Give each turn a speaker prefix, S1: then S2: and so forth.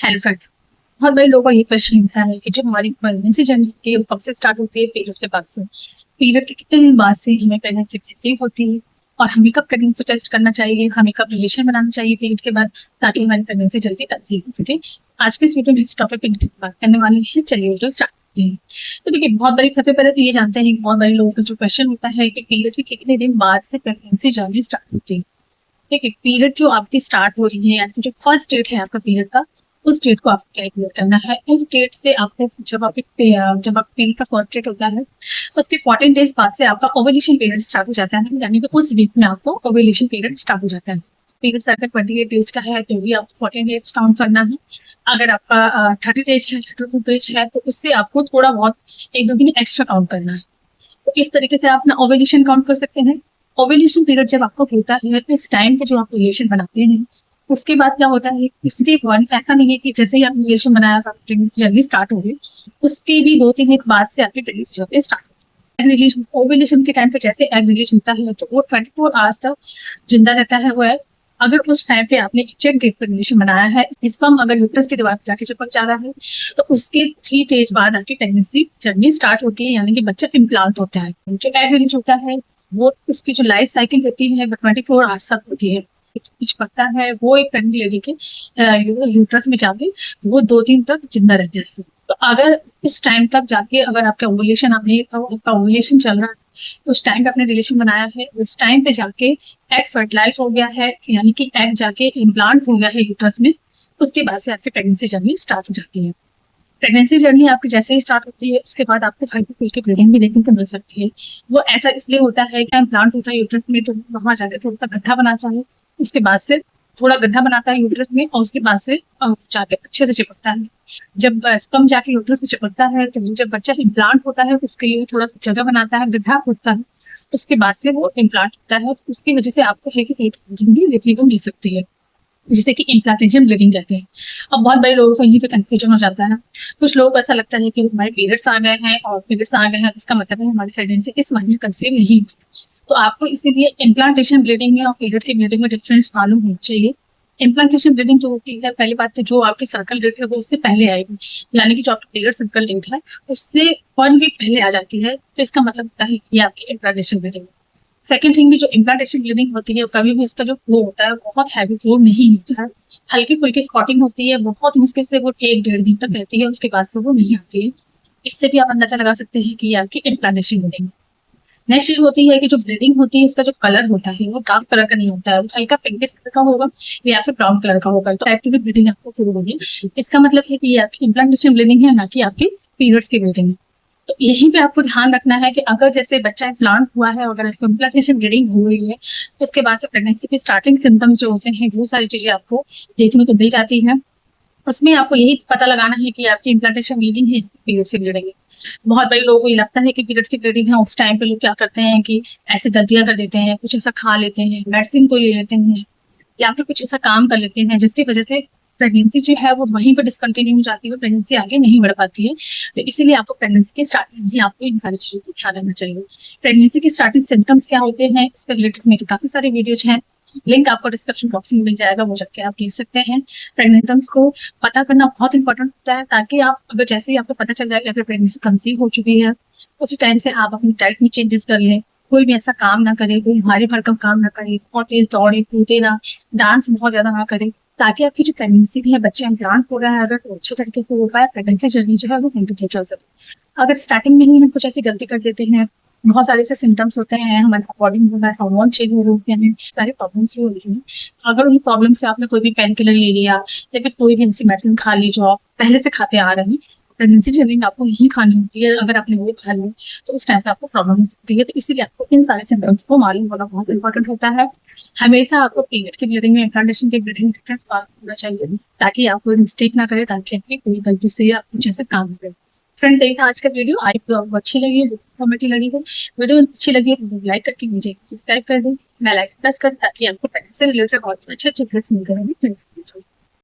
S1: Hello friends. बहुत बड़े लोगों का ये क्वेश्चन होता है कि जो हमारी प्रेगनेंसी जर्नी होती है वो कब से स्टार्ट होती है, पीरियड के बाद से। पीरियड के कितने दिन बाद से हमें प्रेगनेंसी कंसीव होती है और हमें कब प्रेगनेंसी टेस्ट करना चाहिए, हमें कब रिलेशन बनाना चाहिए पीरियड के बाद, ताकि हमारी प्रेगनेंसी जल्दी कंसीव हो सके। आज के इस वीडियो में इस टॉपिक पे डिटेल बात करने वाले हैं। चलिए वीडियो स्टार्ट करते हैं। तो देखिए, बहुत बड़ी सबसे पहले तो ये जानते हैं कि बहुत बड़े लोगों का जो क्वेश्चन होता है कि पीरियड के कितने दिन बाद से प्रेगनेंसी जर्नी स्टार्ट होती है। देखिए, पीरियड जो आपकी स्टार्ट हो रही है, यानी कि जो फर्स्ट डेट है आपका पीरियड का, उस डेट को आपको कैलकुलेट करना है। उस डेट से आपको जब आप पीरियड का फर्स्ट डेट होता है, उसके 14 डेज बाद से आपका ओवुलेशन पीरियड स्टार्ट हो जाता है, यानी कि उस वीक में आपको ओवुलेशन पीरियड स्टार्ट हो जाता है। पीरियड अगर 28 डेज का है तो भी आपको 14 डेज काउंट करना है। अगर आपका 30 डेज है, 32 डेज है, तो उससे आपको थोड़ा बहुत एक दो दिन एक्स्ट्रा काउंट करना है। तो इस तरीके से आप अपना ओवुलेशन काउंट कर सकते हैं। ओवुलेशन पीरियड जब आपको होता है तो इस टाइम पे जो आप रिलेशन बनाते हैं, उसके बाद क्या होता है, उसके बाद ऐसा नहीं है कि जैसे ही आप रिलेशन बनाया तो आपकी प्रेगनेंसी जल्दी स्टार्ट हो गई। उसके भी 2-3 दिन बाद से आपकी प्रेगनेंसी जल्दी स्टार्ट होती है। एग रिलीज ओवुलेशन के टाइम पे जैसे एग रिलीज होता है तो वो 24 आवर्स तक जिंदा रहता है वो एग। अगर उस टाइम पे आपने एग्जैक्ट डेट पर रिलेशन बनाया है, स्पर्म अगर यूट्रस की दीवार पर जाके चिपक जा रहा है, तो उसके 3 डेज बाद आपकी प्रेगनेंसी जर्नी स्टार्ट होती है, यानी कि बच्चा इम्प्लांट होता है। जो एग रिलीज होता है वो उसकी जो लाइफ साइकिल होती है वो 24 आवर्स तक होती है। चिपकता है वो एक प्रेग्नेंट लेडी के यूट्रस में जाके वो 2 दिन तक जिंदा रहते हैं। तो अगर इस टाइम तक जाके अगर आपका ओवुलेशन आपका ओवुलेशन चल रहा है, उस टाइम पे आपने रिलेशन बनाया है, उस टाइम पे जाके एग फर्टिलाइज हो गया है, यानी कि एग जाके इम्प्लांट हो गया है यूट्रस में, उसके बाद से आपकी प्रेगनेंसी जर्नी स्टार्ट हो जाती है। प्रेगनेंसी जर्नी आपकी जैसे ही स्टार्ट होती है उसके बाद आपको हल्की फुल्की ब्लीडिंग भी देखने को मिल सकती है। वो ऐसा इसलिए होता है कि इम्प्लांट होता है यूट्रस में, तो वहां जाकर थोड़ा सा गड्ढा बनाता है। उसके बाद से थोड़ा गड्ढा बनाता है यूट्रस में और उसके बाद से जाके अच्छे से चिपकता है। जब स्पर्म जाके यूट्रस में चिपकता है तो जब बच्चा इम्प्लांट होता है उसके लिए थोड़ा सा जगह बनाता है, गड्ढा होता है। उसके बाद से वो इम्प्लांट होता है, उसकी वजह से आपको हल्की फुल्की ब्लीडिंग देखने को मिल सकती है, जिसे कि इम्प्लांटेशन ब्लीडिंग कहते हैं। अब बहुत बड़े लोगों को यहीं पे कंफ्यूजन हो जाता है। कुछ लोगों को ऐसा लगता है कि हमारे पीरियड्स आ गए हैं और पीरियड्स आ गए हैं इसका मतलब है हमारी प्रेगनेंसी इस महीने कंसीव नहीं हुई। तो आपको इसीलिए इम्प्लांटेशन ब्लीडिंग में और पीरियड की ब्लीडिंग में डिफरेंस मालूम होना चाहिए। इम्प्लांटेशन ब्लीडिंग जो होती है, पहली बात तो जो आपकी सर्कल डेट है वो उससे पहले आएगी, यानी कि जो आपकी पीरियड सर्कल डेट है उससे 1 वीक पहले आ जाती है, तो इसका मतलब होता है कि आपकी इम्प्लांटेशन ब्लीडिंग। सेकंड थिंग भी, जो इम्प्लांटेशन ब्लीडिंग होती है कभी भी उसका जो फ्लो होता है बहुत हैवी फ्लो नहीं होता है। हल्की फुल्की स्पॉटिंग होती है, बहुत मुश्किल से वो 1-1.5 दिन तक रहती है, उसके बाद से वो नहीं आती है। इससे भी आप अंदाजा लगा सकते हैं कि ये आपकी इम्प्लांटेशन ब्लीडिंग। नेक्स्ट चीज होती है कि जो ब्लीडिंग होती है उसका जो कलर होता है वो डार्क कलर का नहीं होता है, वो हल्का पिंकिश कलर का होगा या फिर ब्राउन कलर का होगा। तो टाइप की ब्लीडिंग आपको शुरू होगी, इसका मतलब है कि ये आपकी इम्प्लांटेशन ब्लीडिंग है, ना कि आपकी पीरियड्स की ब्लीडिंग है। तो यहीं पे आपको ध्यान रखना है कि अगर जैसे बच्चा इम्प्लांट हुआ है, अगर आपको इम्प्लांटेशन ब्लीडिंग हो रही है, तो उसके बाद से प्रेगनेंसी के स्टार्टिंग सिम्टम्स जो होते हैं वो सारी चीजें आपको देखने को मिल जाती है। उसमें आपको यही पता लगाना है कि आपकी इम्प्लांटेशन ब्लीडिंग है, पीरियड से ब्लीडिंग है। बहुत बड़े लोगों को ये लगता है कि पीरियड्स की ब्लीडिंग है, उस टाइम पे लोग क्या करते हैं कि ऐसे गलतियां कर देते हैं, कुछ ऐसा खा लेते हैं, मेडिसिन को ले लेते हैं, या फिर कुछ ऐसा काम कर लेते हैं जिसकी वजह से प्रेगनेंसी जो है वो वहीं पर डिसकंटिन्यू हो जाती है, प्रेगनेंसी आगे नहीं बढ़ पाती है। तो इसीलिए आपको प्रेगनेंसी की स्टार्टिंग ही आपको इन सारी चीजों को ध्यान रखना चाहिए। प्रेगनेंसी की स्टार्टिंग सिम्टम्स क्या होते हैं, इस पर रिलेटेड मेरे काफी सारे वीडियोज हैं, लिंक आपको डिस्क्रिप्शन बॉक्स में मिल जाएगा, वो जाके आप देख सकते हैं। प्रेगनेंटम्स को पता करना बहुत इंपॉर्टेंट होता है, ताकि आप अगर जैसे ही आपको पता चल जाए कि आपकी प्रेगनेंसी कंसीव हो चुकी है, उसी टाइम से आप अपनी डाइट में चेंजेस कर लें। कोई भी ऐसा काम ना करे, कोई भारी भरकम काम ना करे, बहुत तेज दौड़े कूदे ना, डांस बहुत ज्यादा ना करे, ताकि आपकी जो प्रेगनेंसी भी है, बच्चे इम्प्लांट हो रहा है अगर, तो अच्छे तरीके से हो पाए, प्रेगनेंसी जर्नी जो है वो कंटिन्यू चल सके। अगर स्टार्टिंग में ही हम कुछ ऐसी गलती कर देते हैं, बहुत सारे ऐसे सिम्टम्स होते हैं, हमारे अकॉर्डिंग होता है, हार्मोन चेंज हो रहे होते हैं, सारी प्रॉब्लम्स हो रही हैं। अगर उन प्रॉब्लम से आपने कोई भी पेन किलर ले लिया या फिर कोई भी ऐसी मेडिसिन खा ली जो आप पहले से खाते आ रहे हैं, प्रेगनेंसी जर्नी में आपको यही खानी होती है, अगर आपने वो खा ली तो उस टाइम पे आपको प्रॉब्लम हो सकती है। तो इसीलिए आपको इन सारे सिम्टम्स को मालूम होना बहुत इंपॉर्टेंट होता है। हमेशा आपको पीरियड की ब्लीडिंग में इम्प्लांटेशन की ब्लीडिंग डिफरेंस मालूम होना चाहिए, ताकि आप कोई मिस्टेक ना करें, ताकि आपकी कोई गलती से आप कुछ ऐसे काम करें। फ्रेंड्स, यही था आज का वीडियो। आई होप आपको अच्छी लगी है, इन्फॉर्मेटिव लगी है। वीडियो अच्छी लगी है तो लाइक करके मुझे सब्सक्राइब कर दें, मैं लाइक प्रेस कर, ताकि आपको पैसे से रिलेटेड और अच्छे अच्छे टिप्स मिलते रहेंगे।